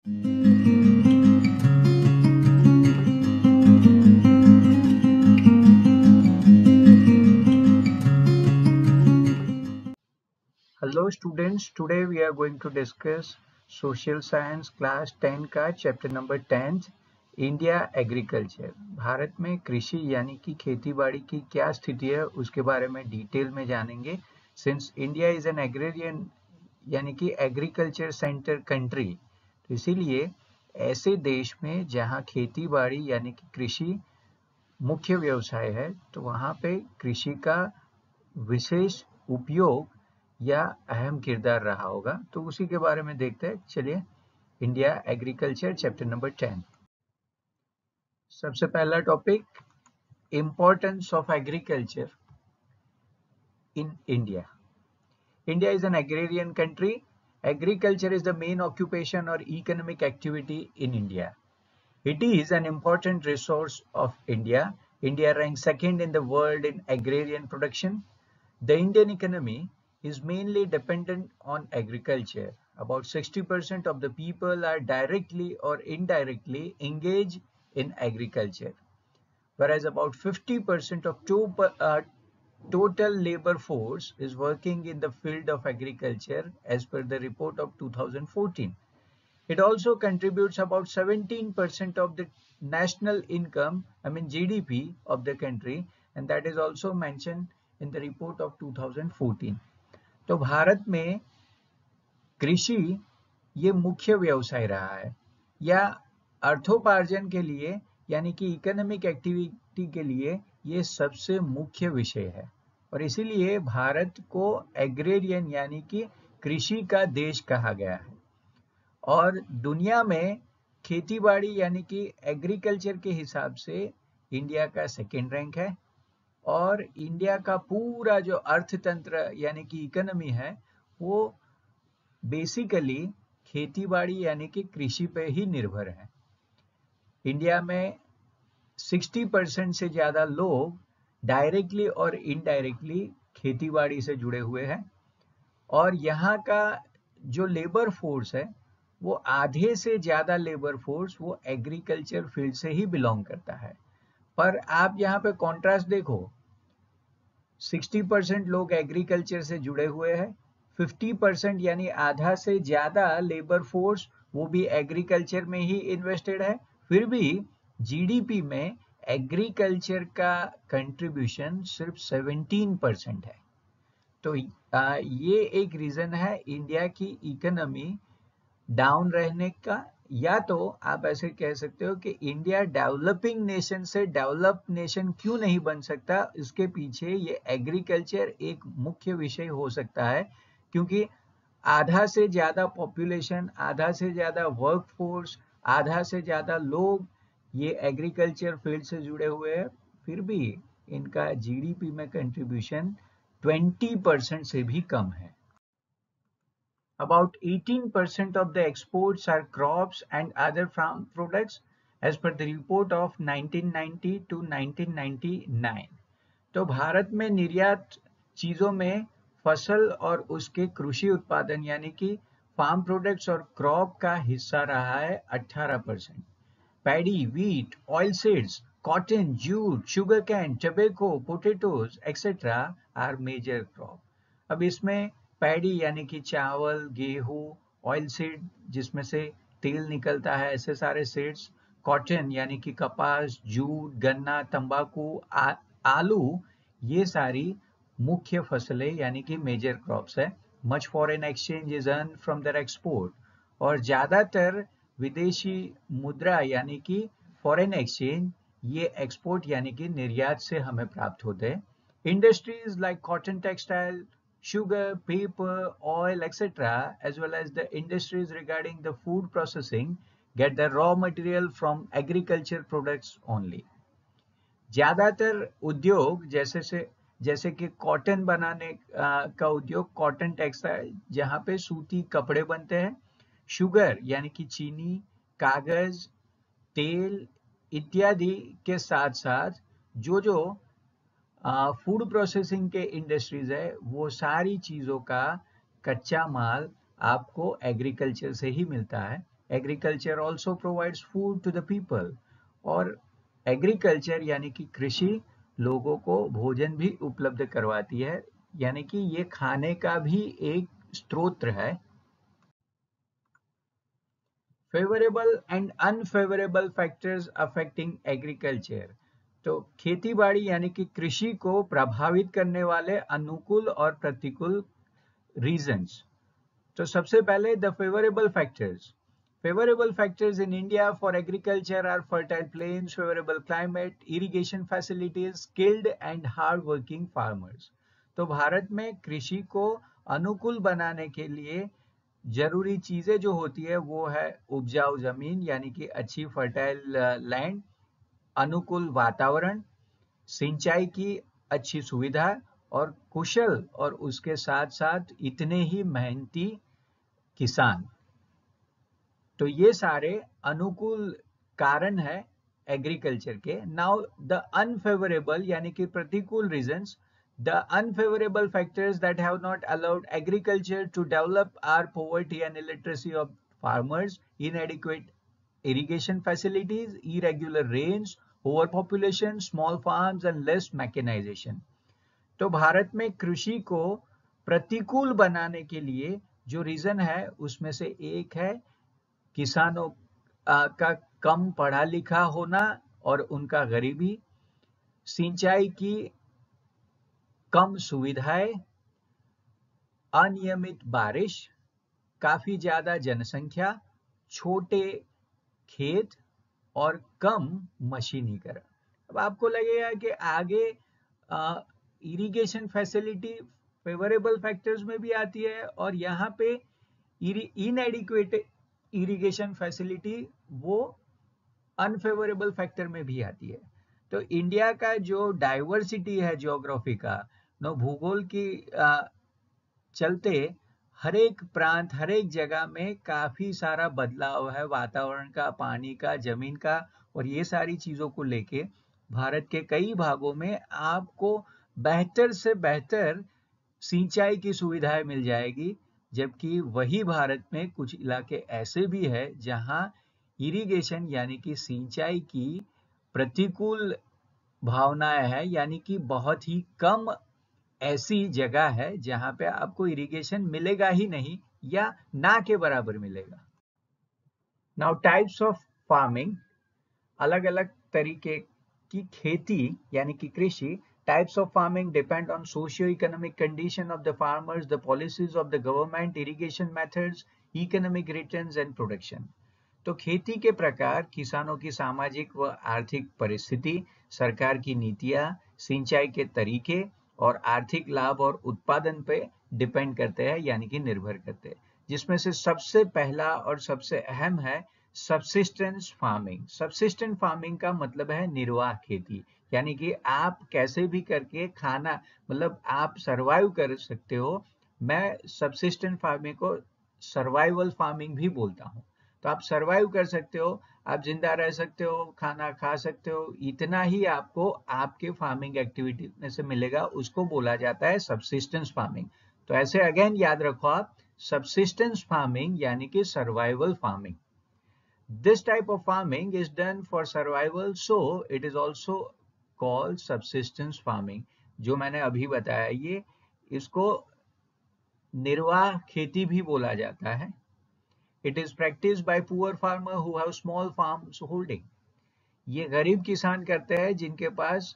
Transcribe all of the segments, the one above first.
Hello students, today we are going to discuss social science class 10 का chapter number 10 India agriculture. Bharat में कृषि यानी कि खेती बाड़ी की क्या स्थिति है उसके बारे में डिटेल में जानेंगे। Since India is an agrarian यानी कि एग्रीकल्चर सेंटर कंट्री, तो इसीलिए ऐसे देश में जहाँ खेती बाड़ी यानी कि कृषि मुख्य व्यवसाय है, तो वहाँ पे कृषि का विशेष उपयोग या अहम किरदार रहा होगा। तो उसी के बारे में देखते हैं। चलिए, इंडिया एग्रीकल्चर चैप्टर नंबर 10। सबसे पहला topic, importance of agriculture in India. India is an agrarian country. Agriculture is the main occupation or economic activity in India. It is an important resource of India. India ranks second in the world in agrarian production. The Indian economy is mainly dependent on agriculture. About 60% of the people are directly or indirectly engaged in agriculture, whereas about 50% of total labor force is working in the field of agriculture as per the report of 2014. It also contributes about 17% of the national income, I mean GDP of the country, and that is also mentioned in the report of 2014. तो भारत में कृषि ये मुख्य व्यवसाय रहा है या अर्थोपार्जन के लिए यानी कि इकोनॉमिक एक्टिविटी के लिए ये सबसे मुख्य विषय है, और इसीलिए भारत को एग्रेरियन यानी कि कृषि का देश कहा गया है। और दुनिया में खेतीबाड़ी यानी कि एग्रीकल्चर के हिसाब से इंडिया का सेकेंड रैंक है, और इंडिया का पूरा जो अर्थतंत्र यानी कि इकोनॉमी है वो बेसिकली खेतीबाड़ी यानी कि कृषि पे ही निर्भर है। इंडिया में 60% से ज़्यादा लोग डायरेक्टली और इनडायरेक्टली खेतीबाड़ी से जुड़े हुए हैं, और यहाँ का जो लेबर फोर्स है वो आधे से ज़्यादा लेबर फोर्स वो एग्रीकल्चर फील्ड से ही बिलोंग करता है। पर आप यहाँ पे कॉन्ट्रास्ट देखो, 60% लोग एग्रीकल्चर से जुड़े हुए हैं, 50% यानी आधा से ज़्यादा लेबर फोर्स वो भी एग्रीकल्चर में ही इन्वेस्टेड है, फिर भी जीडीपी में एग्रीकल्चर का कंट्रीब्यूशन सिर्फ 17% है। तो ये एक रीज़न है इंडिया की इकोनॉमी डाउन रहने का, या तो आप ऐसे कह सकते हो कि इंडिया डेवलपिंग नेशन से डेवलप्ड नेशन क्यों नहीं बन सकता, इसके पीछे ये एग्रीकल्चर एक मुख्य विषय हो सकता है, क्योंकि आधा से ज़्यादा पॉपुलेशन, आधा से ज़्यादा वर्क फोर्स, आधा से ज़्यादा लोग ये एग्रीकल्चर फील्ड से जुड़े हुए हैं, फिर भी इनका जीडीपी में कंट्रीब्यूशन 20% से भी कम है। About 18% of the exports are crops and other farm products as per the report of 1990 to 1999. तो भारत में निर्यात चीज़ों में फसल और उसके कृषि उत्पादन यानी कि फार्म प्रोडक्ट्स और क्रॉप का हिस्सा रहा है 18%. Paddy, wheat, oil seeds, cotton, jute, sugar cane, tobacco, potatoes etcetera are major crop. अब इसमें पैडी यानी कि चावल, गेहूं, ऑयल सीड जिसमें से तेल निकलता है, ऐसे सारे सीड्स, कॉटन यानी कि कपास, जूट, गन्ना, तंबाकू, आलू, ये सारी मुख्य फसलें यानी कि मेजर क्रॉप्स है. Much foreign exchange is earn from their export, और ज़्यादातर विदेशी मुद्रा यानी कि फॉरेन एक्सचेंज ये एक्सपोर्ट यानी कि निर्यात से हमें प्राप्त होते हैं. Industries like cotton textile, sugar, paper, oil, etc., as well as the industries regarding the food processing, get the raw material from agriculture products only. ज़्यादातर उद्योग जैसे कि कॉटन बनाने का उद्योग, कॉटन टेक्सटाइल जहाँ पे सूती कपड़े बनते हैं, शुगर यानी कि चीनी, कागज, तेल इत्यादि के साथ साथ जो फूड प्रोसेसिंग के इंडस्ट्रीज है, वो सारी चीज़ों का कच्चा माल आपको एग्रीकल्चर से ही मिलता है. Agriculture also provides food to the people. और एग्रीकल्चर यानी कि कृषि लोगों को भोजन भी उपलब्ध करवाती है, यानी कि ये खाने का भी एक स्रोत है। Favourable and unfavourable factors affecting agriculture. तो खेती बाड़ी यानी कि कृषि को प्रभावित करने वाले अनुकूल और प्रतिकूल रीजंस। तो सबसे पहले the favourable factors. Favorable factors in India for agriculture are fertile plains, favorable climate, irrigation facilities, skilled and hard-working farmers. तो भारत में कृषि को अनुकूल बनाने के लिए जरूरी चीजें जो होती है वो है उपजाऊ जमीन यानी कि अच्छी फर्टाइल लैंड, अनुकूल वातावरण, सिंचाई की अच्छी सुविधा और कुशल और उसके साथ साथ इतने ही मेहनती किसान। तो ये सारे अनुकूल कारण है एग्रीकल्चर के। नाउ द अनफेवरेबल यानी कि प्रतिकूल reasons. The unfavourable factors that have not allowed agriculture to develop are poverty and illiteracy of farmers, inadequate irrigation facilities, irregular rains, overpopulation, small farms and less mechanization। तो भारत में कृषि को प्रतिकूल बनाने के लिए जो रीजन है उसमें से एक है किसानों का कम पढ़ा लिखा होना और उनका गरीबी, सिंचाई की कम सुविधाएं, अनियमित बारिश, काफी ज्यादा जनसंख्या, छोटे खेत और कम मशीनीकरण। अब आपको लगेगा कि आगे इरिगेशन फैसिलिटी फेवरेबल फैक्टर्स में भी आती है और यहाँ पे इनएडिक्वेट इरिगेशन फैसिलिटी वो अनफेवरेबल फैक्टर में भी आती है। तो इंडिया का जो डाइवर्सिटी है ज्योग्राफी का, नो भूगोल की चलते हर एक प्रांत हर एक जगह में काफी सारा बदलाव है वातावरण का, पानी का, जमीन का, और ये सारी चीजों को लेके भारत के कई भागों में आपको बेहतर से बेहतर सिंचाई की सुविधाएं मिल जाएगी, जबकि वही भारत में कुछ इलाके ऐसे भी है जहां इरिगेशन यानी कि सिंचाई की प्रतिकूल भावनाएं है, यानी कि बहुत ही कम ऐसी जगह है जहां पे आपको इरिगेशन मिलेगा ही नहीं या ना के बराबर मिलेगा। Now types of farming. अलग अलग तरीके की खेती यानी कि कृषि। Types of farming depend on socio economic condition of the farmers, the policies of the government, irrigation methods, economic returns and production. तो खेती के प्रकार किसानों की सामाजिक व आर्थिक परिस्थिति, सरकार की नीतियां, सिंचाई के तरीके और आर्थिक लाभ और उत्पादन पे डिपेंड करते हैं यानी कि निर्भर करते हैं, जिसमें से सबसे पहला और सबसे अहम है सबसिस्टेंस फार्मिंग। सबसिस्टेंट फार्मिंग का मतलब है निर्वाह खेती, यानी कि आप कैसे भी करके खाना, मतलब आप सरवाइव कर सकते हो। मैं सबसिस्टेंट फार्मिंग को सर्वाइवल फार्मिंग भी बोलता हूँ। तो आप सरवाइव कर सकते हो, आप जिंदा रह सकते हो, खाना खा सकते हो, इतना ही आपको आपके फार्मिंग एक्टिविटी में से मिलेगा, उसको बोला जाता है सबसिस्टेंस फार्मिंग। तो ऐसे अगेन याद रखो आप, सबसिस्टेंस फार्मिंग यानी कि survival farming. This type of farming is done for survival, so it is also called subsistence farming। जो मैंने अभी बताया ये, इसको निर्वाह खेती भी बोला जाता है। It is practiced by poor farmer who have small farms holding। ये गरीब किसान करते हैं जिनके पास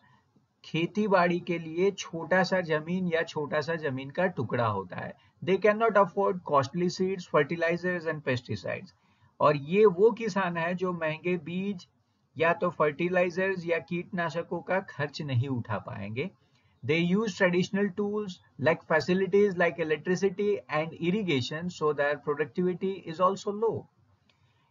खेती बाड़ी के लिए छोटा सा जमीन या छोटा सा जमीन का टुकड़ा होता है। They cannot afford costly seeds, fertilizers and pesticides। और ये वो किसान है जो महंगे बीज या तो फर्टिलाइजर्स या कीटनाशकों का खर्च नहीं उठा पाएंगे। They use traditional tools like facilities like electricity and irrigation, so their productivity is also low।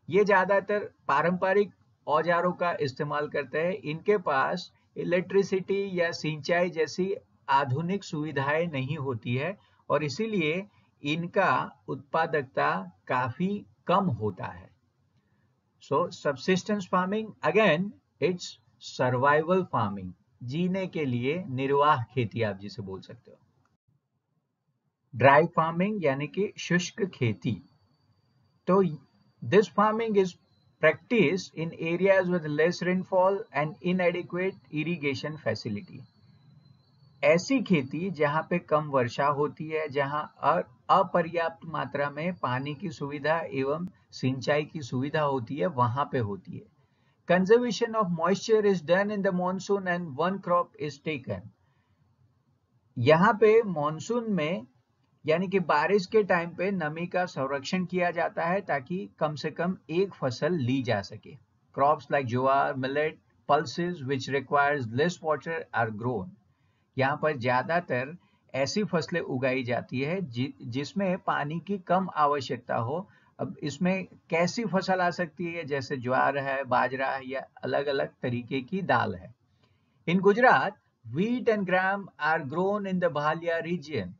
ये ज्यादातर पारंपरिक औजारों का इस्तेमाल करते हैं, इनके पास इलेक्ट्रिसिटी या सिंचाई जैसी आधुनिक सुविधाएं नहीं होती है और इसीलिए इनका उत्पादकता काफी कम होता है। So subsistence farming again it's survival farming, जीने के लिए निर्वाह खेती आप जिसे बोल सकते हो। ड्राई फार्मिंग यानी कि शुष्क खेती। तो This farming is practiced in areas with less rainfall and inadequate irrigation facility. ऐसी खेती जहां पे कम वर्षा होती है, जहां अपर्याप्त मात्रा में पानी की सुविधा एवं सिंचाई की सुविधा होती है, वहां पे होती है. Conservation of moisture is done in the monsoon and one crop is taken. यहाँ पे मॉनसून में यानी कि बारिश के टाइम पे नमी का संरक्षण किया जाता है ताकि कम से कम एक फसल ली जा सके. Crops like jowar, millet, pulses which requires less water are grown. यहाँ पर ज्यादातर ऐसी फसलें उगाई जाती है जिसमें पानी की कम आवश्यकता हो. अब इसमें कैसी फसल आ सकती है, जैसे ज्वार है, बाजरा है या अलग अलग तरीके की दाल है. In Gujarat wheat and gram are grown in the Bhalia region.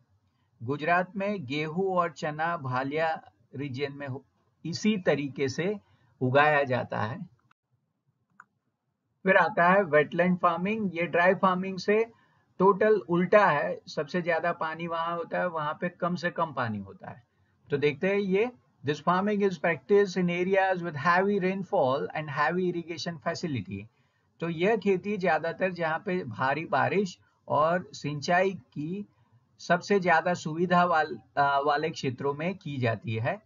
Gujarat में गेहूं और चना भालिया रीजन में इसी तरीके से उगाया जाता है. फिर आता है वेटलैंड फार्मिंग. ये ड्राई फार्मिंग से टोटल उल्टा है. सबसे ज्यादा पानी वहां होता है, वहां पे कम से कम पानी होता है. तो देखते हैं ये. This farming is practice in areas with heavy rainfall and heavy irrigation facility. तो यह खेती ज्यादातर जहाँ पे भारी बारिश और सिंचाई की सबसे ज्यादा सुविधा वाले क्षेत्रों में की जाती है.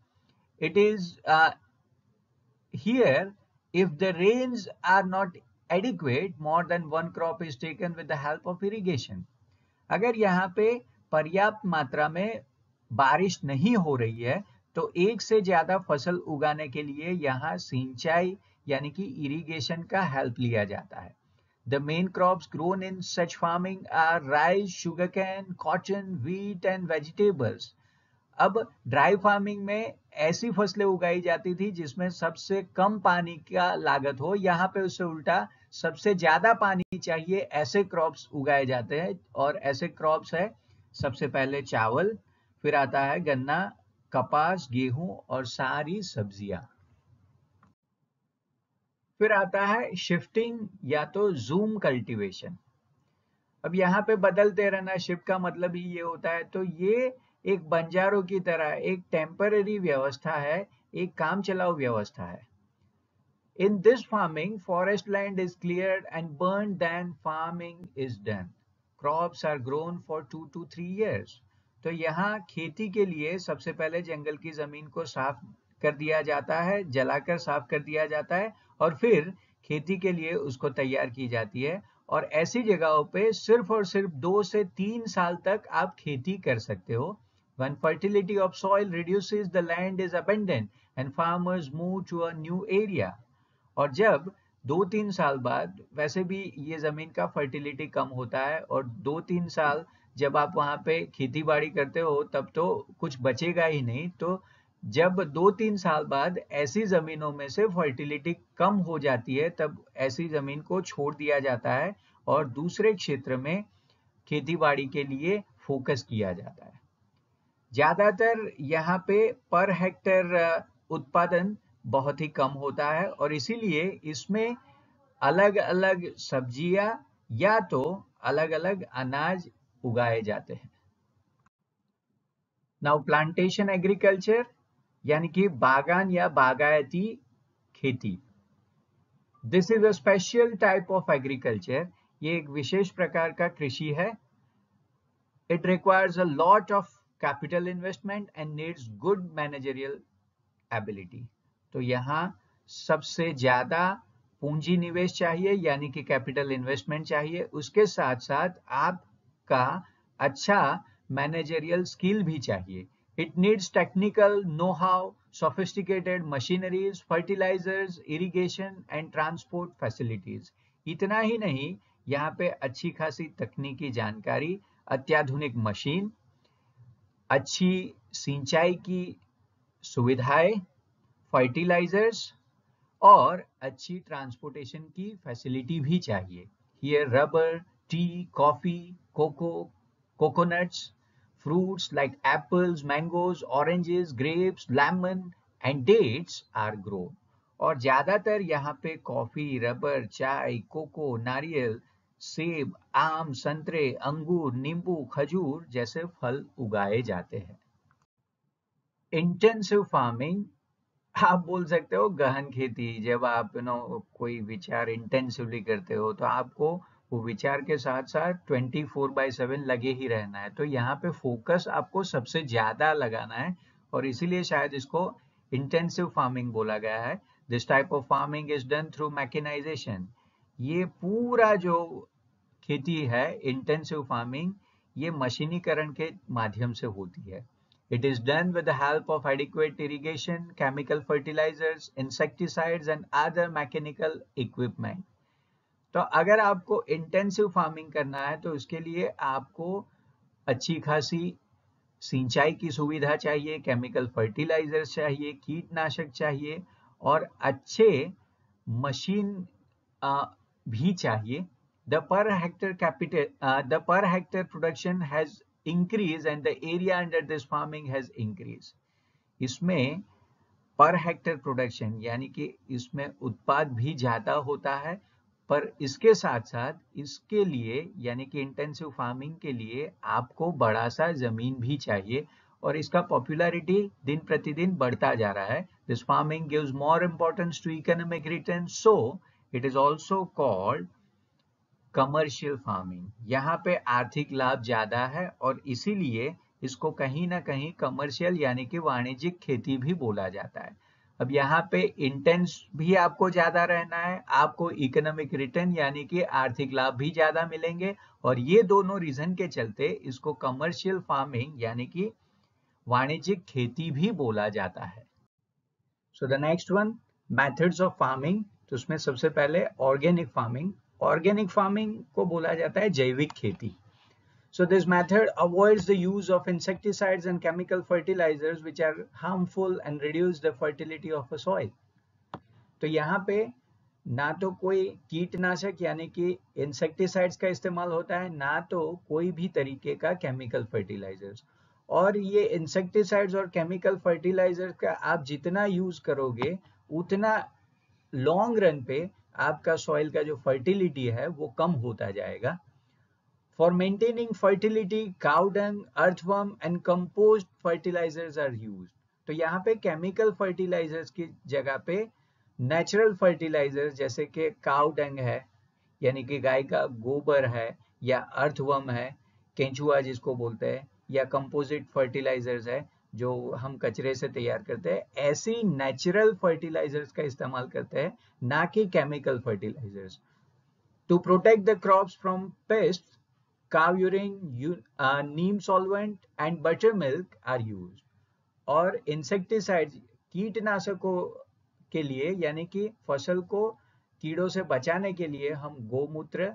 It is here if the rains are not adequate, more than one crop is taken with the help of irrigation. अगर यहाँ पे पर्याप्त मात्रा में बारिश नहीं हो रही है तो एक से ज्यादा फसल उगाने के लिए यहाँ सिंचाई यानी कि इरिगेशन का हेल्प लिया जाता है. The main crops grown in such farming are rice, sugarcane, cotton, wheat and vegetables. अब ड्राई फार्मिंग में ऐसी फसलें उगाई जाती थी जिसमें सबसे कम पानी का लागत हो. यहाँ पे उससे उल्टा सबसे ज्यादा पानी चाहिए ऐसे क्रॉप्स उगाए जाते हैं. और ऐसे क्रॉप्स है सबसे पहले चावल, फिर आता है गन्ना, कपास, गेहूं और सारी सब्जियां. फिर आता है शिफ्टिंग या तो जूम कल्टीवेशन. अब यहाँ पे बदलते रहना, शिफ्ट का मतलब ही ये होता है. तो ये एक बंजारों की तरह एक टेम्पररी व्यवस्था है, एक काम चलाऊ व्यवस्था है. In this farming forest land is cleared and burn then farming is done. Crops are grown for 2 to 3 years. तो यहाँ खेती के लिए सबसे पहले जंगल की जमीन को साफ कर दिया जाता है, जलाकर साफ कर दिया जाता है और फिर खेती के लिए उसको तैयार की जाती है. और ऐसी जगहों पे सिर्फ और सिर्फ 2 से 3 साल तक आप खेती कर सकते हो. When fertility of soil reduces, the land is abandoned and farmers move to a new area. और जब 2-3 साल बाद, वैसे भी ये जमीन का फर्टिलिटी कम होता है और 2-3 साल जब आप वहां पे खेती बाड़ी करते हो तब तो कुछ बचेगा ही नहीं. तो जब 2-3 साल बाद ऐसी जमीनों में से फर्टिलिटी कम हो जाती है तब ऐसी जमीन को छोड़ दिया जाता है और दूसरे क्षेत्र में खेती बाड़ी के लिए फोकस किया जाता है. ज्यादातर यहाँ पे पर हेक्टेयर उत्पादन बहुत ही कम होता है और इसीलिए इसमें अलग अलग सब्जियां या तो अलग अलग अनाज उगाए जाते हैं. नाउ प्लांटेशन एग्रीकल्चर यानी कि बागान या बागायती खेती. This is a special type of agriculture. ये एक विशेष प्रकार का कृषि है. It requires a lot of capital investment and needs good managerial ability. तो यहाँ सबसे ज्यादा पूंजी निवेश चाहिए यानी कि कैपिटल इन्वेस्टमेंट चाहिए. उसके साथ साथ आपका अच्छा मैनेजरियल स्किल भी चाहिए. It needs technical know how, sophisticated machineries, fertilizers, irrigation and transport facilities. इतना ही नहीं, यहाँ पे अच्छी खासी तकनीकी जानकारी, अत्याधुनिक मशीन, अच्छी सिंचाई की सुविधाएं, फर्टिलाइजर्स और अच्छी ट्रांसपोर्टेशन की फैसिलिटी भी चाहिए. Here rubber, tea, coffee, cocoa, coconuts, fruits like apples, mangoes, oranges, grapes, lemon and dates are grown. और ज्यादातर यहाँ पे कॉफी, रबर, चाय, कोको, नारियल, सेब, आम, संतरे, अंगूर, नींबू, खजूर जैसे फल उगाए जाते हैं. इंटेंसिव फार्मिंग आप बोल सकते हो गहन खेती। जब आप कोई विचार इंटेंसिवली करते हो तो आपको वो विचार के साथ साथ 24/7 लगे ही रहना है, तो यहाँ पे फोकस आपको सबसे ज्यादा लगाना है और इसीलिए शायद इसको इंटेंसिव फार्मिंग बोला गया है। This type of farming is done through mechanisation. ये पूरा जो खेती है इंटेंसिव फार्मिंग, ये मशीनीकरण के माध्यम से होती है। It is done with the help of adequate irrigation, chemical fertilizers, insecticides and other mechanical equipment. तो अगर आपको इंटेंसिव फार्मिंग करना है तो उसके लिए आपको अच्छी खासी सिंचाई की सुविधा चाहिए, केमिकल फर्टिलाइजर चाहिए, कीटनाशक चाहिए और अच्छे मशीन भी चाहिए। The per hectare production has increased and the area under this farming has increased. इसमें पर हेक्टेयर प्रोडक्शन यानी कि इसमें उत्पाद भी ज्यादा होता है, पर इसके साथ साथ इसके लिए यानी कि इंटेंसिव फार्मिंग के लिए आपको बड़ा सा जमीन भी चाहिए और इसका पॉपुलैरिटी दिन प्रतिदिन बढ़ता जा रहा है। This farming gives more importance to economic return, so it is also called commercial farming. यहाँ पे आर्थिक लाभ ज्यादा है और इसीलिए इसको कहीं ना कहीं कमर्शियल यानी कि वाणिज्यिक खेती भी बोला जाता है। अब यहाँ पे इंटेंस भी आपको ज्यादा रहना है, आपको इकोनॉमिक रिटर्न यानी कि आर्थिक लाभ भी ज्यादा मिलेंगे और ये दोनों रीजन के चलते इसको कमर्शियल फार्मिंग यानी कि वाणिज्यिक खेती भी बोला जाता है। So the next one, methods of farming. तो उसमें सबसे पहले ऑर्गेनिक फार्मिंग। ऑर्गेनिक फार्मिंग को बोला जाता है जैविक खेती। So this method avoids the use of insecticides and chemical fertilizers which are harmful and reduce the fertility of a soil. तो यहाँ पे ना तो कोई कीटनाशक यानी कि इंसेक्टिसाइड्स का इस्तेमाल होता है, ना तो कोई भी तरीके का केमिकल फर्टिलाइजर्स। और ये इंसेक्टिसाइड्स और केमिकल फर्टिलाइजर्स का आप जितना यूज करोगे उतना लॉन्ग रन पे आपका सॉइल का जो फर्टिलिटी है वो कम होता जाएगा। For maintaining fertility, cow dung, earthworm and compost fertilizers are used. तो यहाँ पे केमिकल फर्टिलाइजर्स की जगह पे नेचुरल फर्टिलाइजर्स जैसे कि काउ डंग है यानी कि गाय का गोबर है, या अर्थवर्म है, केंचुआ जिसको बोलते हैं, या कंपोजिट फर्टिलाइजर्स है जो हम कचरे से तैयार करते हैं, ऐसी नेचुरल फर्टिलाइजर्स का इस्तेमाल करते हैं, ना कि chemical fertilisers. To protect the crops from pest, cow urine, neem solvent and buttermilk are used. और इंसेक्टिसाइड कीटनाशकों के लिए यानी कि फसल को कीड़ों से बचाने के लिए हम गोमूत्र,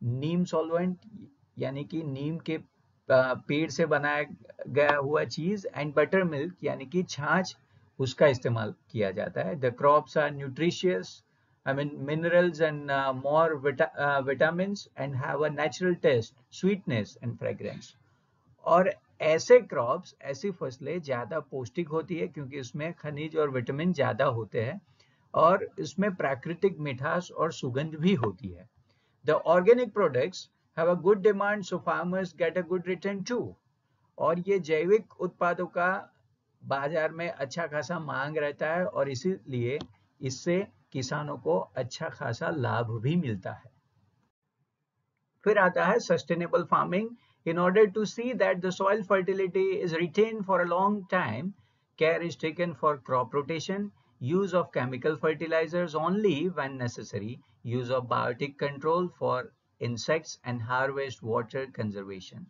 नीम सॉल्वेंट यानी कि नीम के पेड़ से बनाया गया हुआ चीज एंड बटर मिल्क यानी कि छाछ, उसका इस्तेमाल किया जाता है। The crops are nutritious, I mean minerals and more vitamins and have a natural taste, sweetness and fragrance. और ऐसे क्रॉप्स, ऐसी फसलें ज्यादा पौष्टिक होती है क्योंकि इसमें खनिज और विटामिन ज्यादा होते हैं और इसमें प्राकृतिक मिठास और सुगंध भी होती है। The organic products have a good demand so farmers get a good return too. और ये जैविक उत्पादों का बाजार में अच्छा खासा मांग रहता है और इसीलिए इससे किसानों को अच्छा खासा लाभ भी मिलता है। फिर आता है sustainable farming. In order to see that the soil fertility is retained for a long time, care is taken for crop rotation, use of chemical fertilizers only when necessary, use of biotic control for insects and harvest water conservation.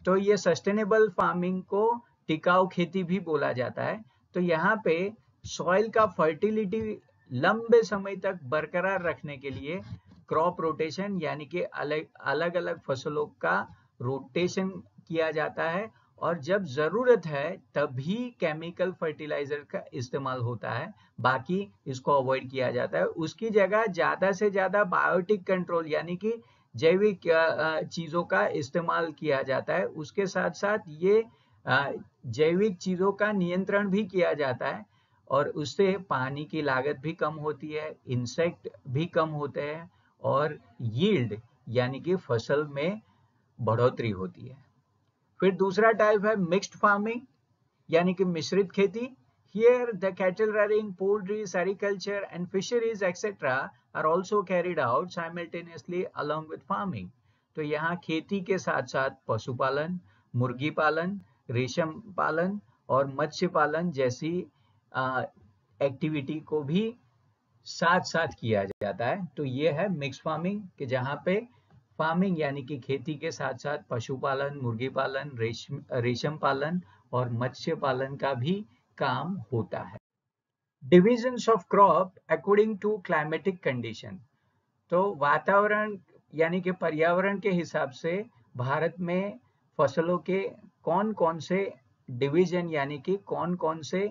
तो ये sustainable farming को टिकाऊ खेती भी बोला जाता है। तो यहाँ पे सॉइल का फर्टिलिटी लंबे समय तक बरकरार रखने के लिए क्रॉप रोटेशन यानी कि अलग अलग फसलों का रोटेशन किया जाता है और जब जरूरत है तभी केमिकल फर्टिलाइजर का इस्तेमाल होता है, बाकी इसको अवॉइड किया जाता है। उसकी जगह ज्यादा से ज्यादा बायोटिक कंट्रोल यानी कि जैविक चीजों का इस्तेमाल किया जाता है। उसके साथ साथ ये जैविक चीजों का नियंत्रण भी किया जाता है और उससे पानी की लागत भी कम होती है, इंसेक्ट भी कम होते हैं और यील्ड यानी कि फसल में बढ़ोतरी होती है। फिर दूसरा टाइप है मिक्स्ड फार्मिंग यानी कि मिश्रित खेती। Here the cattle rearing, poultry, sericulture and fisheries etc. are also carried out simultaneously along with farming. तो यहाँ खेती के साथ साथ पशुपालन, मुर्गी पालन, रेशम पालन और मत्स्य पालन जैसी एक्टिविटी को भी साथ साथ किया जाता है। तो ये है मिक्स फार्मिंग कि जहाँ पे फार्मिंग यानी कि खेती के साथ साथ पशुपालन, मुर्गी पालन, रेशम पालन और मत्स्य पालन का भी काम होता है। Divisions of crop according to climatic condition. तो वातावरण यानी कि पर्यावरण के हिसाब से भारत में फसलों के कौन कौन से डिवीजन यानी कि कौन कौन से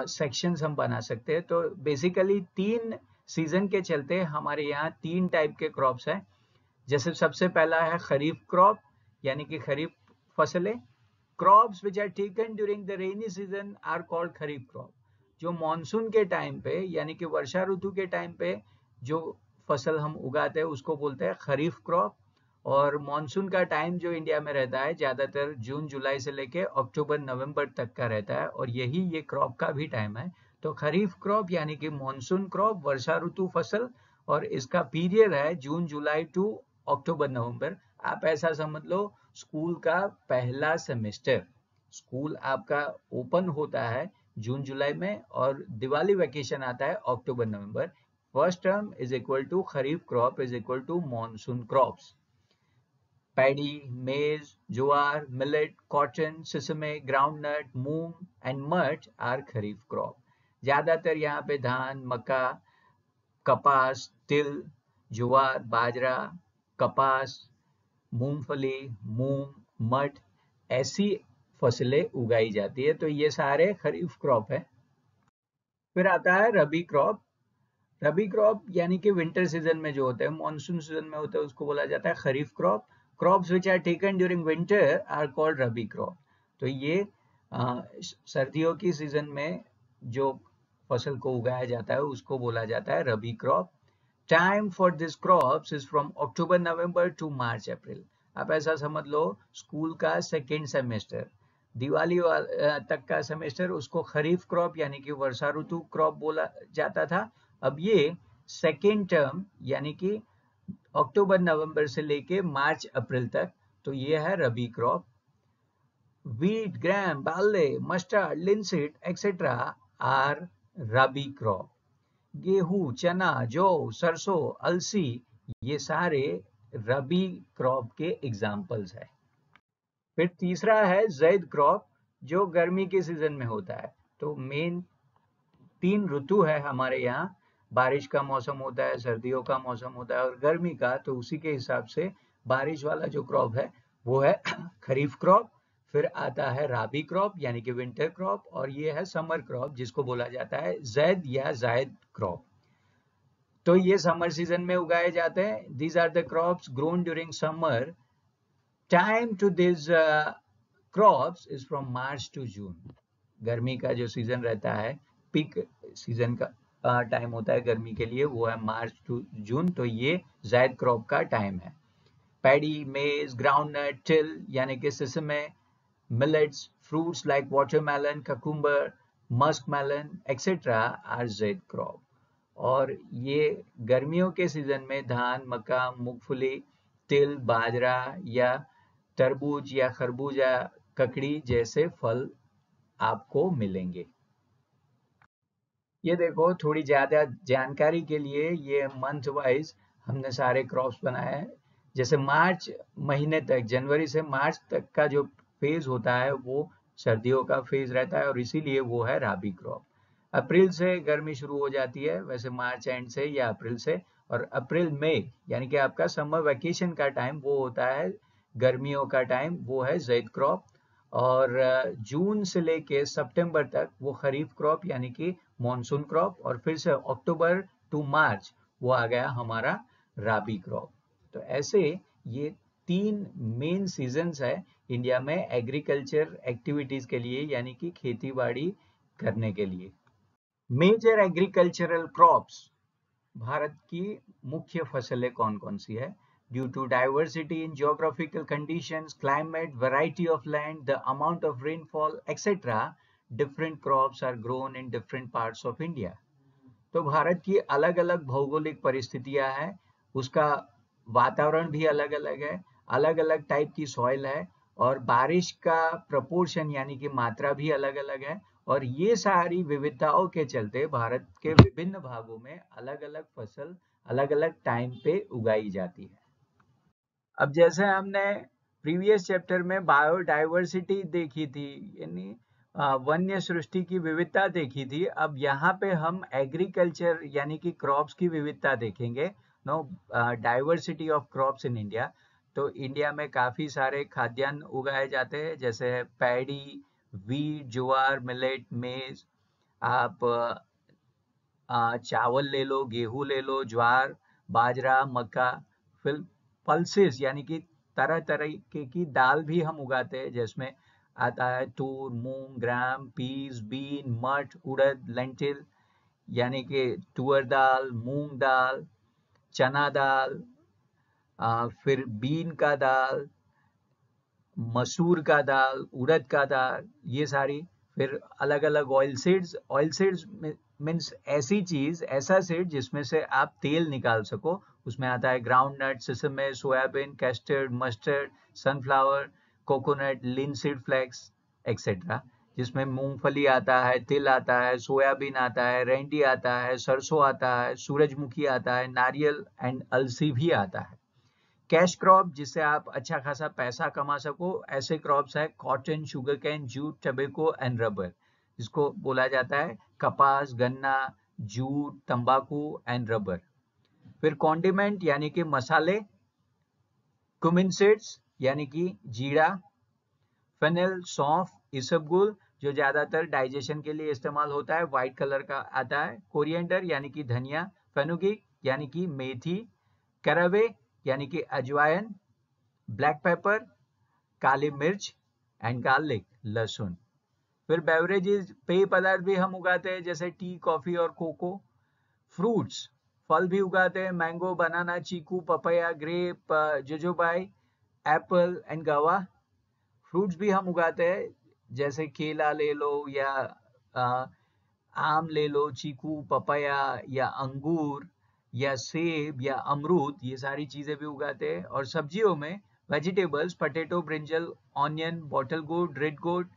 सेक्शंस हम बना सकते हैं। तो बेसिकली 3 सीजन के चलते हमारे यहाँ 3 टाइप के क्रॉप्स हैं। जैसे सबसे पहला है खरीफ क्रॉप यानी कि खरीफ फसलें। Crops which are taken during the rainy season are called kharif crop. जो मॉनसून के टाइम पे यानी कि वर्षा ऋतु के टाइम पे जो फसल हम उगाते हैं उसको बोलते हैं खरीफ क्रॉप। और मॉनसून का टाइम जो इंडिया में रहता है ज्यादातर जून जुलाई से लेके अक्टूबर नवंबर तक का रहता है और यही ये क्रॉप का भी टाइम है। तो खरीफ क्रॉप यानी कि मॉनसून क्रॉप वर्षा ऋतु फसल और इसका पीरियड है जून जुलाई टू अक्टूबर नवंबर। आप ऐसा समझ लो स्कूल का पहला सेमेस्टर। स्कूल आपका ओपन होता है जून जुलाई में और दिवाली वेकेशन आता है अक्टूबर नवंबर। First term is equal to kharif crop is equal to monsoon crops. Paddy, maize, jowar, millet, cotton, sesame, groundnut, moong and moth are kharif crop. ज्यादातर यहाँ पे धान, मक्का, कपास, तिल, ज्वार, बाजरा, कपास, मूंगफली, मूंग, मट ऐसी फसलें उगाई जाती है। तो ये सारे खरीफ क्रॉप है। फिर आता है रबी क्रॉप। रबी क्रॉप यानी कि विंटर सीजन में जो होते हैं, मॉनसून सीजन में होते हैं, उसको बोला जाता है kharif crop. Crops which are taken during winter are called rabi crop. तो ये सर्दियों की सीजन में जो फसल को उगाया जाता है उसको बोला जाता है rabi crop. Time for this crops is from October November to March April. आप ऐसा समझ लो स्कूल का सेकेंड सेमेस्टर, दिवाली तक का सेमेस्टर उसको खरीफ क्रॉप यानी कि वर्षा ऋतु क्रॉप बोला जाता था। अब ये सेकेंड टर्म यानी कि अक्टूबर नवंबर से लेके मार्च अप्रैल तक, तो ये है rabi crop. Wheat, gram, barley, mustard, linseed etcetera are rabi crop. गेहूं, चना, जौ, सरसों, अलसी ये सारे रबी क्रॉप के एग्जाम्पल्स है। फिर तीसरा है ज़ैद क्रॉप जो गर्मी के सीजन में होता है। तो मेन 3 ऋतु है हमारे यहाँ, बारिश का मौसम होता है, सर्दियों का मौसम होता है और गर्मी का। तो उसी के हिसाब से बारिश वाला जो क्रॉप है वो है खरीफ क्रॉप। फिर आता है राबी क्रॉप यानी कि विंटर क्रॉप और ये है समर क्रॉप जिसको बोला जाता है ज़ैद या जायद क्रॉप। तो ये समर सीजन में उगाए जाते हैं। These are the crops grown during summer. Time to this crops is from March to June. गर्मी का जो सीजन रहता है, पीक सीजन का टाइम होता है गर्मी के लिए, वो है मार्च टू जून। तो ये ज़ैद क्रॉप का टाइम है। पैडी, मेज, ग्राउंडनट, टिल यानी कि sesame, millets, fruits like watermelon, cucumber, musk melon etcetera are zaid crop. और ये गर्मियों के सीजन में धान, मक्का, मूंगफली, तिल, बाजरा या तरबूज या खरबूजा, ककड़ी जैसे फल आपको मिलेंगे। ये देखो थोड़ी ज्यादा जानकारी के लिए ये मंथ वाइज हमने सारे क्रॉप्स बनाए हैं। जैसे मार्च महीने तक, जनवरी से मार्च तक का जो फेज होता है वो सर्दियों का फेज रहता है और इसीलिए वो है राबी क्रॉप। अप्रैल से गर्मी शुरू हो जाती है, वैसे मार्च एंड से या अप्रैल से, और अप्रैल मई यानी कि आपका समर वेकेशन का टाइम वो होता है गर्मियों का टाइम, वो है ज़ैद क्रॉप। और जून से लेके सितंबर तक वो खरीफ क्रॉप यानी कि मॉनसून क्रॉप और फिर से अक्टूबर टू मार्च वो आ गया हमारा राबी क्रॉप। तो ऐसे ये 3 मेन सीजन्स है इंडिया में एग्रीकल्चर एक्टिविटीज के लिए यानी कि खेती बाड़ी करने के लिए। मेजर एग्रीकल्चरल क्रॉप्स, भारत की मुख्य फसलें कौन कौन सी है? Due to diversity in geographical conditions, climate, variety of land, the amount of rainfall, etc., different crops are grown in different parts of India. तो भारत की अलग अलग भौगोलिक परिस्थितियां हैं, उसका वातावरण भी अलग अलग है, अलग अलग टाइप की सॉइल है, और बारिश का प्रपोर्शन यानी कि मात्रा भी अलग अलग है, और ये सारी विविधताओं के चलते भारत के विभिन्न भागों में अलग अलग फसल अलग अलग टाइम पे उगाई जाती है। अब जैसे हमने प्रीवियस चैप्टर में बायोडाइवर्सिटी देखी थी, यानी वन्य सृष्टि की विविधता देखी थी, अब यहाँ पे हम एग्रीकल्चर यानी कि क्रॉप्स की विविधता देखेंगे। No diversity of crops in India. तो इंडिया में काफी सारे खाद्यान्न उगाए जाते हैं, जैसे पैडी, वीट, ज्वार, मिलेट, मेज। आप चावल ले लो, गेहूं ले लो, ज्वार, बाजरा, मक्का। फिर पल्सेस यानी कि तरह तरह की दाल भी हम उगाते हैं, जिसमें आता है तूर, मूंग, ग्राम, पीस, बीन, मठ, उड़द, लेंटिल यानी कि तुअर दाल, मूंग दाल, चना दाल, फिर बीन का दाल, मसूर का दाल, उड़द का दाल, ये सारी। फिर अलग अलग ऑयल सीड्स मीन्स ऐसी चीज, ऐसा सीड जिसमें से आप तेल निकाल सको। उसमें आता है groundnut, sesame, soybean, castor, mustard, sunflower, coconut, linseed flax etcetera. जिसमें मूंगफली आता है, तिल आता है, सोयाबीन आता है, रेंडी आता है, सरसों आता है, सूरजमुखी आता है, नारियल एंड अलसी भी आता है। कैश क्रॉप, जिससे आप अच्छा खासा पैसा कमा सको, ऐसे क्रॉप्स है cotton, sugar cane, jute, tobacco and rubber, जिसको बोला जाता है कपास, गन्ना, जूट, तंबाकू एंड रबर। फिर कॉन्डिमेंट यानी कि मसाले, कुमिन सीड्स यानी कि जीरा, फेनिल, सौंफ, इसबगोल जो ज्यादातर डाइजेशन के लिए इस्तेमाल होता है, व्हाइट कलर का आता है, कोरिएंडर यानी कि धनिया, फेनुग्रीक यानी कि मेथी, कैरावे यानी कि अजवाइन, ब्लैक पेपर, काली मिर्च एंड गार्लिक, लहसुन। फिर बेवरेजेस, पेय पदार्थ भी हम उगाते हैं, जैसे टी, कॉफी और कोको। फ्रूट्स, फल भी उगाते हैं, mango, banana, chikoo, papaya, grape, जोजोबाई, एप्पल एंड गवा। फ्रूट्स भी हम उगाते हैं, जैसे केला ले लो, या आम ले लो, चीकू, पपैया, या अंगूर, या सेब, या अमरूद, ये सारी चीजें भी उगाते हैं। और सब्जियों में vegetables, potato, brinjal, onion, bottle gourd, red gourd,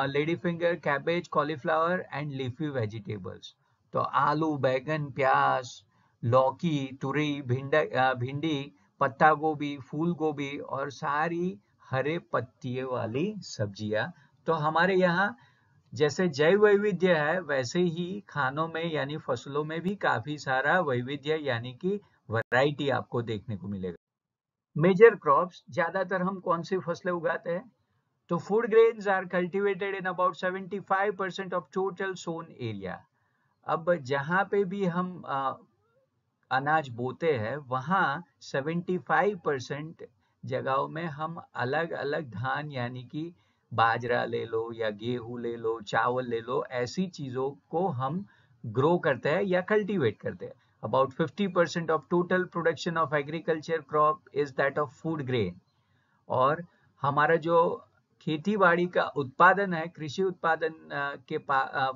lady finger, cabbage, cauliflower and leafy vegetables. तो आलू, बैगन, प्याज, लौकी, तुरई, भिंडी, पत्ता गोभी, फूल गोभी और सारी हरे पत्तियों वाली सब्जियां। तो हमारे यहाँ जैसे जैव वैविध्य है, वैसे ही खानों में यानी फसलों में भी काफी सारा वैविध्य यानी कि वैरायटी आपको देखने को मिलेगा। मेजर क्रॉप्स, ज्यादातर हम कौन सी फसलें उगाते हैं? तो food grains are cultivated in about 75% of total sown area. अब जहाँ पे भी हम अनाज बोते हैं, वहाँ 75% जगहों में हम अलग अलग धान यानी कि बाजरा ले लो, या गेहूं ले लो, चावल ले लो, ऐसी चीजों को हम ग्रो करते हैं या कल्टीवेट करते हैं। About 50% of total production of agriculture crop is that of food grain. और हमारा जो खेती बाड़ी का उत्पादन है, कृषि उत्पादन के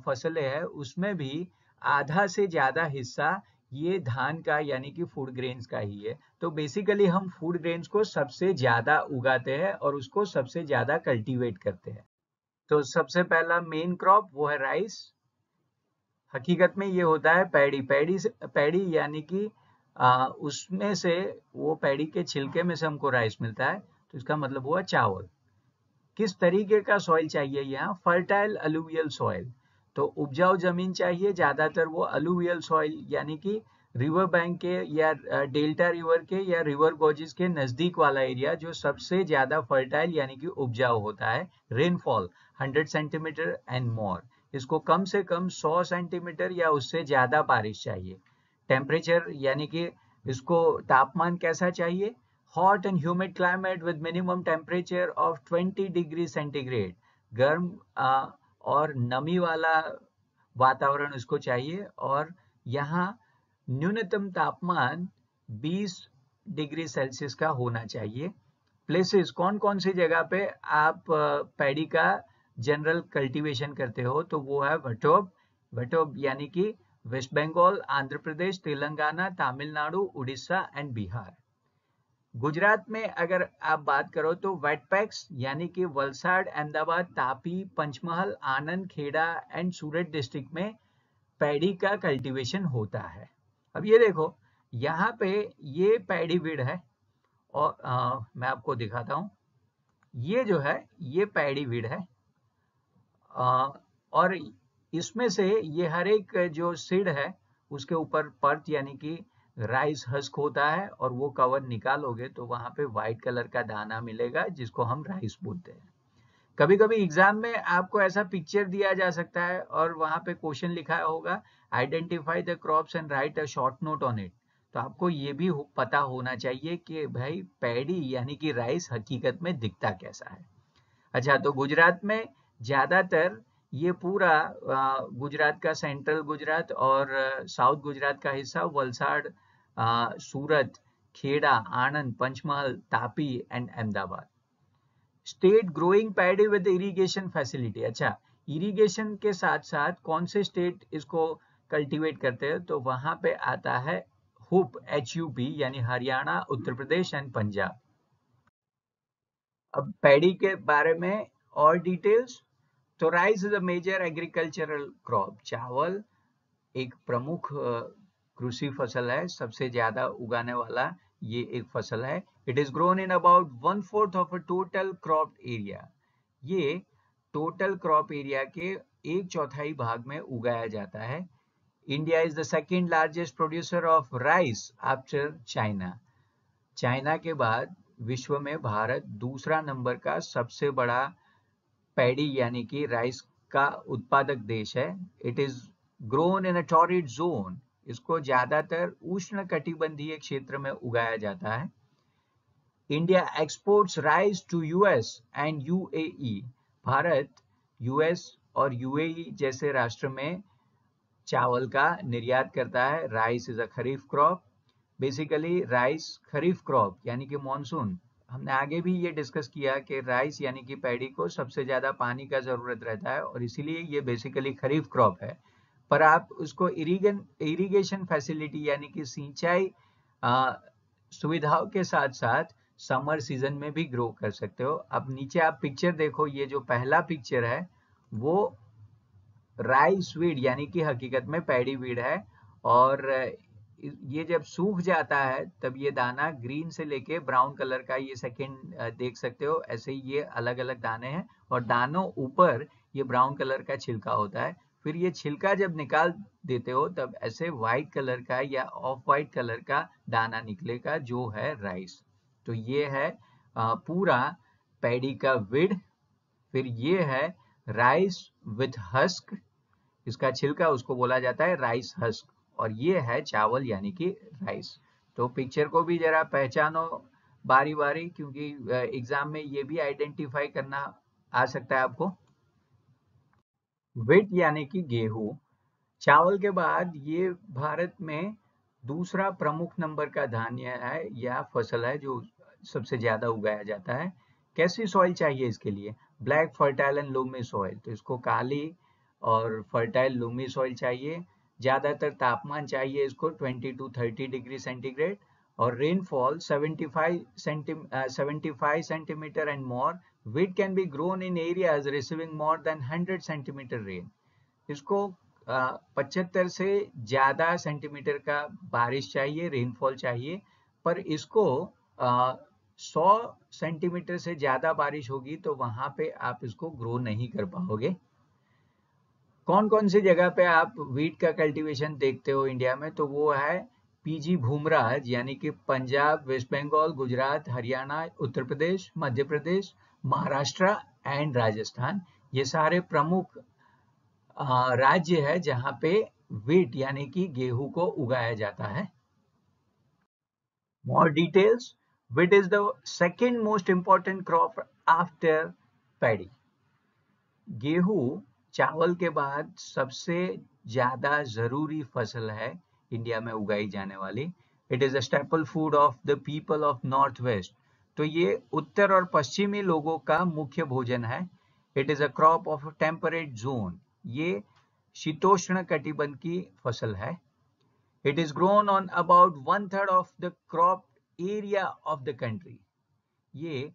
फसलें है, उसमें भी आधा से ज्यादा हिस्सा ये धान का यानी कि फूड ग्रेन्स का ही है। तो बेसिकली हम फूड ग्रेन्स को सबसे ज्यादा उगाते हैं और उसको सबसे ज्यादा कल्टीवेट करते हैं। तो सबसे पहला मेन क्रॉप वो है राइस। हकीकत में ये होता है पैडी यानी कि उसमें से, वो पैडी के छिलके में से हमको राइस मिलता है, तो इसका मतलब हुआ चावल। किस तरीके का सॉइल चाहिए? यहाँ फर्टाइल अलुवियल सॉइल। तो उपजाऊ जमीन चाहिए, ज्यादातर वो अलुवियल सॉइल यानी कि रिवर बैंक के या डेल्टा रिवर के या रिवर गोजेस के नजदीक वाला एरिया, जो सबसे ज्यादा फर्टाइल यानी कि उपजाऊ होता है। रेनफॉल 100 सेंटीमीटर एंड मोर, इसको कम से कम 100 सेंटीमीटर या उससे ज्यादा बारिश चाहिए। टेम्परेचर यानी कि इसको तापमान कैसा चाहिए? Hot and humid climate with minimum temperature of 20 degree centigrade. गर्म और नमी वाला वातावरण उसको चाहिए, और यहाँ न्यूनतम तापमान 20 डिग्री सेल्सियस का होना चाहिए। प्लेसेस, कौन कौन सी जगह पे आप पैडी का जनरल कल्टीवेशन करते हो तो वो है वटोब। वटोब यानी कि वेस्ट बंगाल, आंध्र प्रदेश, तेलंगाना, तमिलनाडु, उड़ीसा एंड बिहार। गुजरात में अगर आप बात करो तो वेटपैक्स यानी कि वलसाड, अहमदाबाद, तापी, पंचमहल, आनंद, खेड़ा एंड सूरत डिस्ट्रिक्ट में पैडी का कल्टीवेशन होता है। अब ये देखो, यहाँ पे ये पैडी विड है और मैं आपको दिखाता हूँ। ये जो है ये पैडी विड है और इसमें से ये हर एक जो सीड है उसके ऊपर पर्थ यानी कि राइस हस्क होता है और वो कवर निकालोगे तो वहां पे व्हाइट कलर का दाना मिलेगा जिसको हम राइस बोलते हैं। कभी कभी एग्जाम में आपको ऐसा पिक्चर दिया जा सकता है और वहां पे क्वेश्चन लिखा होगा identify the crops and write a short note on it. तो आपको ये भी पता होना चाहिए कि भाई पैडी यानी कि राइस हकीकत में दिखता कैसा है। अच्छा, तो गुजरात में ज्यादातर ये पूरा गुजरात का सेंट्रल गुजरात और साउथ गुजरात का हिस्सा Valsad, Surat, Kheda, Anand, Panchmahal, Tapi and Ahmedabad. State growing paddy with irrigation facility. अच्छा, इरिगेशन के साथ साथ कौन से स्टेट इसको कल्टीवेट करते हैं तो वहां पे आता है हुप, HUP यानी हरियाणा, उत्तर प्रदेश एंड पंजाब। अब पैडी के बारे में और डिटेल्स, तो rice is a major agricultural crop. चावल एक प्रमुख कृषि फसल है, सबसे ज्यादा उगाने वाला ये एक फसल है। It is grown in about 1/4 of a total crop area. ये टोटल क्रॉप एरिया के 1/4 भाग में उगाया जाता है। India is the second largest producer of rice after China. China के बाद विश्व में भारत दूसरा नंबर का सबसे बड़ा पैडी यानी कि राइस का उत्पादक देश है। It is grown in a torrid zone. इसको ज्यादातर उष्ण कटिबंधीय क्षेत्र में उगाया जाता है। India exports rice to US and UAE. भारत यूएस और यूएई जैसे राष्ट्र में चावल का निर्यात करता है। Rice is a kharif crop. Basically rice kharif crop यानी कि मानसून। हमने आगे भी ये डिस्कस किया कि राइस यानी कि पैडी को सबसे ज्यादा पानी का जरूरत रहता है और इसीलिए ये बेसिकली खरीफ क्रॉप है। पर आप उसको इरिगेशन फैसिलिटी यानी कि सिंचाई सुविधाओं के साथ साथ समर सीजन में भी ग्रो कर सकते हो। अब नीचे आप पिक्चर देखो, ये जो पहला पिक्चर है वो राइस वीड यानी कि हकीकत में पैडी वीड है और ये जब सूख जाता है तब ये दाना ग्रीन से लेके ब्राउन कलर का, ये सेकंड देख सकते हो, ऐसे ही ये अलग अलग दाने हैं और दानों ऊपर ये ब्राउन कलर का छिलका होता है। फिर ये छिलका जब निकाल देते हो तब ऐसे व्हाइट कलर का या ऑफ व्हाइट कलर का दाना निकलेगा जो है राइस। तो ये है पूरा पैडी का विड। फिर ये है राइस विथ हस्क, इसका छिलका उसको बोला जाता है राइस हस्क। और ये है चावल यानी कि राइस। तो पिक्चर को भी जरा पहचानो बारी बारी, क्योंकि एग्जाम में ये भी आइडेंटिफाई करना आ सकता है आपको। विट यानी कि गेहूं। चावल के बाद ये भारत में दूसरा प्रमुख नंबर का धान्य है या फसल है जो सबसे ज्यादा उगाया जाता है। कैसी सॉइल चाहिए इसके लिए? Black, fertile and Lumi soil. तो इसको काली और फर्टाइल लूमी सॉइल चाहिए। ज्यादातर तापमान चाहिए इसको 20 to 30 डिग्री सेंटीग्रेड और rainfall 75 centimetre and more. Wheat can be grown in areas receiving more than 100 centimetre rain. इसको 75 से ज्यादा सेंटीमीटर का बारिश चाहिए, रेनफॉल चाहिए। पर इसको 100 सेंटीमीटर से ज्यादा बारिश होगी तो वहां पे आप इसको ग्रो नहीं कर पाओगे। कौन कौन सी जगह पे आप वीट का कल्टीवेशन देखते हो इंडिया में? तो वो है पीजी भूमराज यानी कि पंजाब, वेस्ट बंगाल, गुजरात, हरियाणा, उत्तर प्रदेश, मध्य प्रदेश, महाराष्ट्र एंड राजस्थान। ये सारे प्रमुख राज्य है जहां पे वीट यानी कि गेहूं को उगाया जाता है। More details. Wheat is the second most important crop after paddy. गेहूं चावल के बाद सबसे ज्यादा जरूरी फसल है इंडिया में उगाई जाने वाली। It is a staple food of the people of north west. तो ये उत्तर और पश्चिमी लोगों का मुख्य भोजन है। It is a crop of temperate zone, ये शीतोष्ण कटिबंध की फसल है। It is grown on about 1/3 of the crop area of the country, ये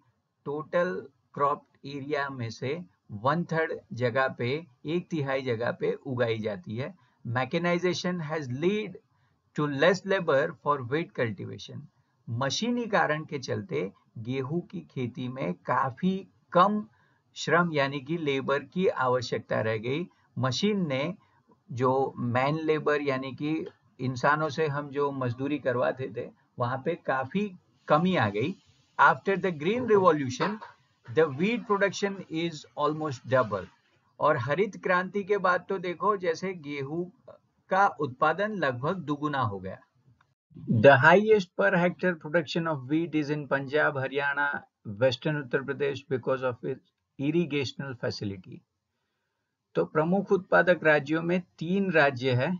टोटल क्रॉप एरिया में से 1/3 जगह पे, 1/3 जगह पे उगाई जाती है। Mechanisation has lead to less labour for wheat cultivation, मशीनीकरण के चलते गेहूं की खेती में काफी कम श्रम यानी कि लेबर की आवश्यकता रह गई। मशीन ने जो मैन लेबर यानी कि इंसानों से हम जो मजदूरी करवाते थे वहां पे काफी कमी आ गई। After the green revolution the wheat production is almost double, और हरित क्रांति के बाद तो देखो जैसे गेहूं का उत्पादन लगभग दुगुना हो गया। The highest per hectare production of wheat is in Punjab, Haryana, Western Uttar Pradesh because of its irrigational facility. तो प्रमुख उत्पादक राज्यों में 3 राज्य है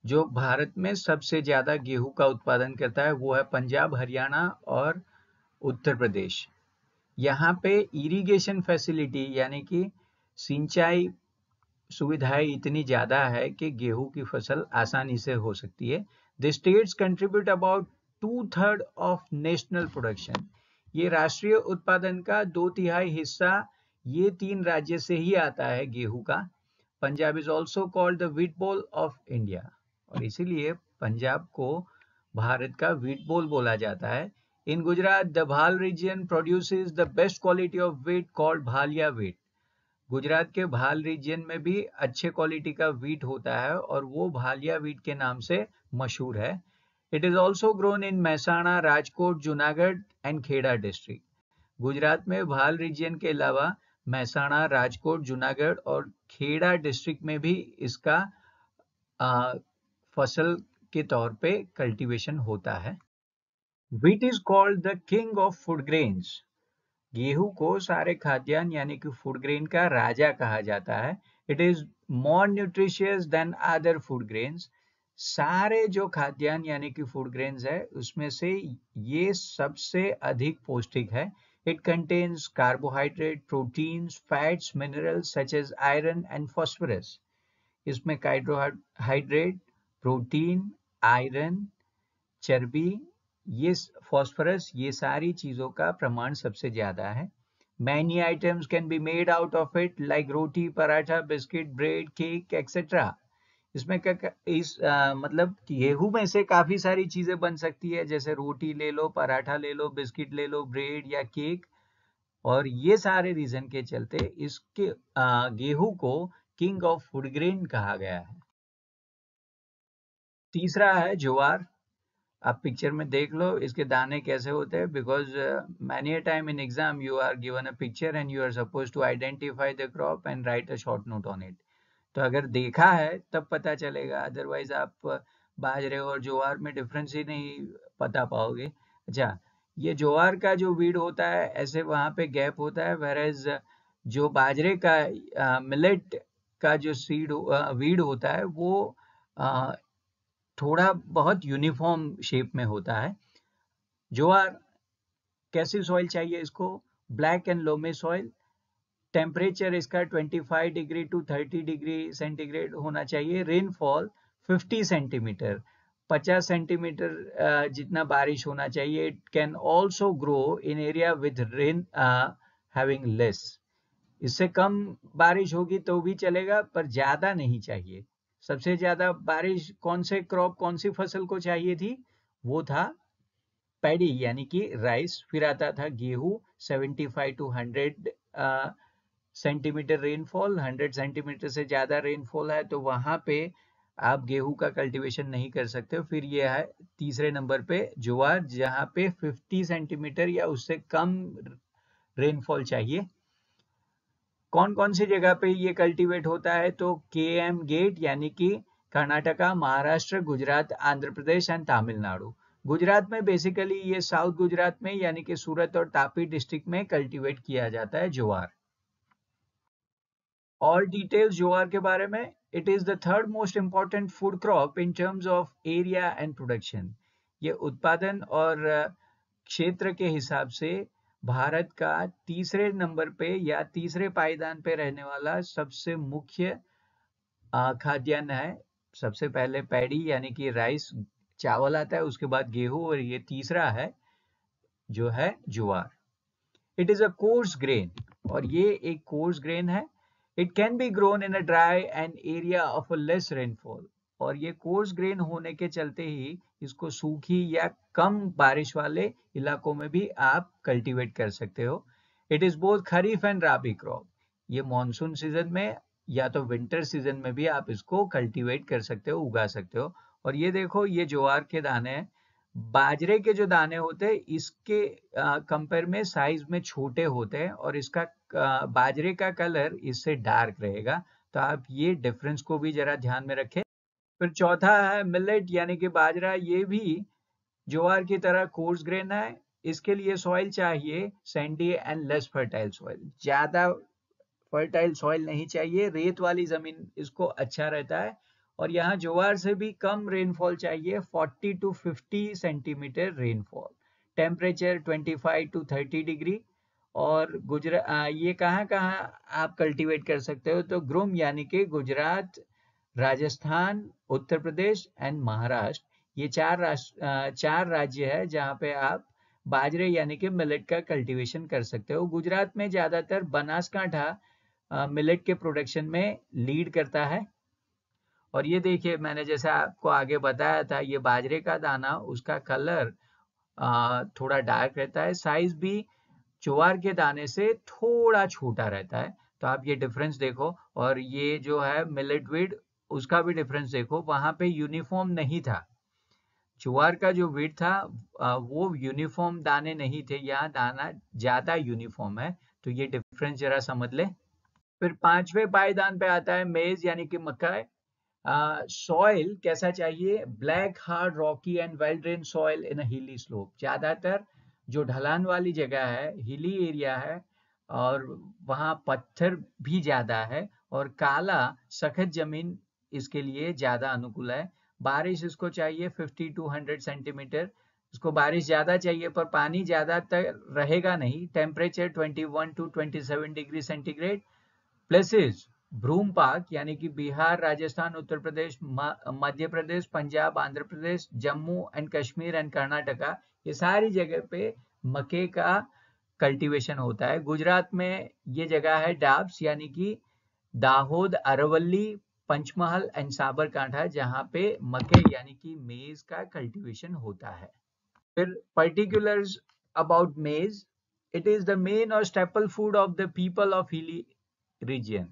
जो भारत में सबसे ज्यादा गेहूं का उत्पादन करता है, वो है पंजाब, हरियाणा और उत्तर प्रदेश। यहाँ पे इरिगेशन फैसिलिटी यानी कि सिंचाई सुविधाएं इतनी ज्यादा है कि गेहूं की फसल आसानी से हो सकती है। The states contribute about 2/3 of national production, ये राष्ट्रीय उत्पादन का 2/3 हिस्सा ये 3 राज्य से ही आता है गेहूं का। Punjab is also called the wheat bowl of India, और इसीलिए पंजाब को भारत का व्हीट बोल बोला जाता है। In Gujarat the Bhal region produces the best quality of wheat called Bhalia wheat, Gujarat के भाल रीजन में भी अच्छे क्वालिटी का व्हीट होता है और वो भालिया व्हीट के नाम से मशहूर है। It is also grown in Mehsana, Rajkot, Junagadh and Kheda district. Gujarat में भाल रीजन के अलावा महसाणा, राजकोट, जूनागढ़ और खेड़ा डिस्ट्रिक्ट में भी इसका फसल के तौर पे कल्टीवेशन होता है। Wheat is called the king of food grains, गेहूं को सारे खाद्यान्न यानी कि फूड ग्रेन का राजा कहा जाता है। It is more nutritious than other food grains, सारे जो खाद्यान्न यानी कि फूड ग्रेन्स है उसमें से ये सबसे अधिक पौष्टिक है। It contains carbohydrate, proteins, fats, minerals such as iron and phosphorus. इसमें कार्बोहाइड्रेट, प्रोटीन, आयरन, चर्बी, ये फॉस्फोरस, ये सारी चीजों का प्रमाण सबसे ज्यादा है। Many items can be made out of it like roti, paratha, biscuit, bread, cake etcetera. इसमें मतलब गेहूं में से काफी सारी चीजें बन सकती है, जैसे रोटी ले लो, पराठा ले लो, बिस्किट ले लो, ब्रेड या केक, और ये सारे रीजन के चलते इसके गेहूं को किंग ऑफ फूड ग्रेन कहा गया है। तीसरा है ज्वार। आप पिक्चर में देख लो इसके दाने कैसे होते हैं, because many a time in exam you are given a picture and you are suppose to identify the crop and write a short note on it. तो अगर देखा है तब पता चलेगा, अदरवाइज आप बाजरे और ज्वार में डिफरेंस ही नहीं पता पाओगे। अच्छा, ये ज्वार का जो वीड होता है ऐसे वहां पे गैप होता है, वेरएज जो बाजरे का मिलेट का जो वीड होता है वो थोड़ा बहुत यूनिफॉर्म शेप में होता है। ज्वार कैसी सॉइल चाहिए इसको? Black and loamy soil. Temperature इसका 25 डिग्री टू 30 डिग्री सेंटीग्रेड होना चाहिए। रेनफॉल 50 सेंटीमीटर, 50 सेंटीमीटर जितना बारिश होना चाहिए। It can also grow in area with rain having less, इससे कम बारिश होगी तो भी चलेगा पर ज्यादा नहीं चाहिए। सबसे ज्यादा बारिश कौन से क्रॉप, कौन सी फसल को चाहिए थी? वो था पैडी यानी कि राइस। फिर आता था गेहूं, 75 टू 100 सेंटीमीटर रेनफॉल, 100 सेंटीमीटर से ज्यादा रेनफॉल है तो वहां पे आप गेहूं का कल्टीवेशन नहीं कर सकते। फिर ये है तीसरे नंबर पे ज्वार, जहां पे 50 सेंटीमीटर या उससे कम रेनफॉल चाहिए। कौन कौन सी जगह पे ये कल्टीवेट होता है? तो KM गेट यानी कि कर्नाटका, महाराष्ट्र, गुजरात, आंध्र प्रदेश एंड तमिलनाडु। गुजरात में बेसिकली ये साउथ गुजरात में यानी कि सूरत और तापी डिस्ट्रिक्ट में कल्टीवेट किया जाता है ज्वार। और डिटेल्स ज्वार के बारे में, it is the third most important food crop in terms of area and production. ये उत्पादन और क्षेत्र के हिसाब से भारत का तीसरे नंबर पे या तीसरे पायदान पे रहने वाला सबसे मुख्य खाद्यान्न है। सबसे पहले पैडी यानी कि राइस चावल आता है, उसके बाद गेहूं, और ये तीसरा है जो है jowar. It is a coarse grain, और ये एक कोर्स ग्रेन है। It can be grown in a dry and area of a less rainfall, और ये कोर्स ग्रेन होने के चलते ही इसको सूखी या कम बारिश वाले इलाकों में भी आप कल्टीवेट कर सकते हो। It is both kharif and rabi crop. ये मॉनसून सीजन में या तो विंटर सीजन में भी आप इसको कल्टीवेट कर सकते हो, उगा सकते हो। और ये देखो, ये ज्वार के दाने हैं। बाजरे के जो दाने होते हैं इसके कंपेयर में साइज में छोटे होते हैं, और इसका बाजरे का कलर इससे डार्क रहेगा। तो आप ये डिफरेंस को भी जरा ध्यान में रखें। फिर चौथा है मिलेट यानी कि बाजरा। ये भी ज्वार की तरह कोर्स ग्रेन है। इसके लिए सॉइल चाहिए Sandy and less fertile soil. ज्यादा फर्टाइल सॉइल नहीं चाहिए, रेत वाली जमीन इसको अच्छा रहता है। और यहाँ ज्वार से भी कम रेनफॉल चाहिए, 40 to 50 centimetre rainfall. Temperature 25 to 30 degree. और ये कहाँ कहाँ आप कल्टीवेट कर सकते हो, तो ग्रुम यानी कि गुजरात, राजस्थान, उत्तर प्रदेश एंड महाराष्ट्र, ये चार राज्य है जहाँ पे आप बाजरे यानी कि मिलेट का कल्टीवेशन कर सकते हो। गुजरात में ज्यादातर बनासकांठा मिलेट के प्रोडक्शन में लीड करता है। और ये देखिए, मैंने जैसे आपको आगे बताया था, ये बाजरे का दाना, उसका कलर थोड़ा डार्क रहता है, साइज भी ज्वार के दाने से थोड़ा छोटा रहता है। तो आप ये डिफरेंस देखो। और ये जो है मिलेट वीड, उसका भी डिफरेंस देखो, वहां पे यूनिफॉर्म नहीं था। ज्वार का जो वीड था वो यूनिफॉर्म दाने नहीं थे, यहाँ दाना ज्यादा यूनिफॉर्म है। तो ये डिफरेंस जरा समझ ले। फिर पांचवें पायदान पे आता है मेज यानी कि मकई। सॉइल कैसा चाहिए? Black hard Rocky and well drain soil in हिली स्लोप। ज्यादातर जो ढलान वाली जगह है, हिली एरिया है, और वहाँ पत्थर भी ज्यादा है, और काला सख्त जमीन इसके लिए ज्यादा अनुकूल है। बारिश इसको चाहिए 50 टू 100 सेंटीमीटर। इसको बारिश ज्यादा चाहिए, पर पानी ज्यादातर रहेगा नहीं। Temperature 21 to 27 degree centigrade. Places भ्रूम पाक यानी कि बिहार, राजस्थान, उत्तर प्रदेश, मध्य प्रदेश, पंजाब, आंध्र प्रदेश, जम्मू एंड कश्मीर एंड कर्नाटका, ये सारी जगह पे मक्के का कल्टीवेशन होता है। गुजरात में ये जगह है डाब्स यानी कि दाहोद, अरवली, पंचमहल एंड साबरकांठा, जहाँ पे मक्के यानी कि मेज का कल्टीवेशन होता है। फिर पर्टिकुलर्स अबाउट मेज। It is the main or staple food of the people of hilly region.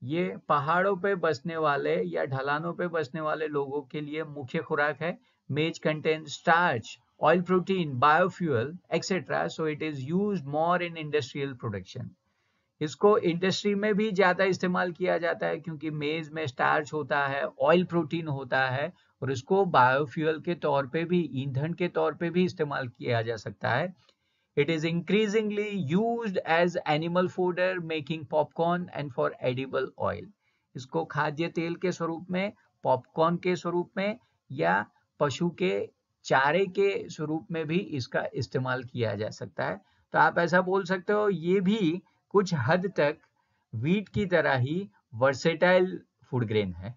ये पहाड़ों पे बसने वाले या ढलानों पे बसने वाले लोगों के लिए मुख्य खुराक है। मेज contain starch, oil, protein, biofuel etcetera, so it is used more in industrial production. इसको इंडस्ट्री में भी ज्यादा इस्तेमाल किया जाता है, क्योंकि मेज में स्टार्च होता है, ऑयल प्रोटीन होता है, और इसको बायोफ्यूल के तौर पे भी, ईंधन के तौर पे भी इस्तेमाल किया जा सकता है। It is increasingly used as animal fodder, making popcorn and for edible oil. इसको खाद्य तेल के स्वरूप में, पॉपकॉर्न के स्वरूप में, या पशु के चारे के स्वरूप में भी इसका इस्तेमाल किया जा सकता है। तो आप ऐसा बोल सकते हो, ये भी कुछ हद तक वीट की तरह ही वर्सेटाइल फूड ग्रेन है।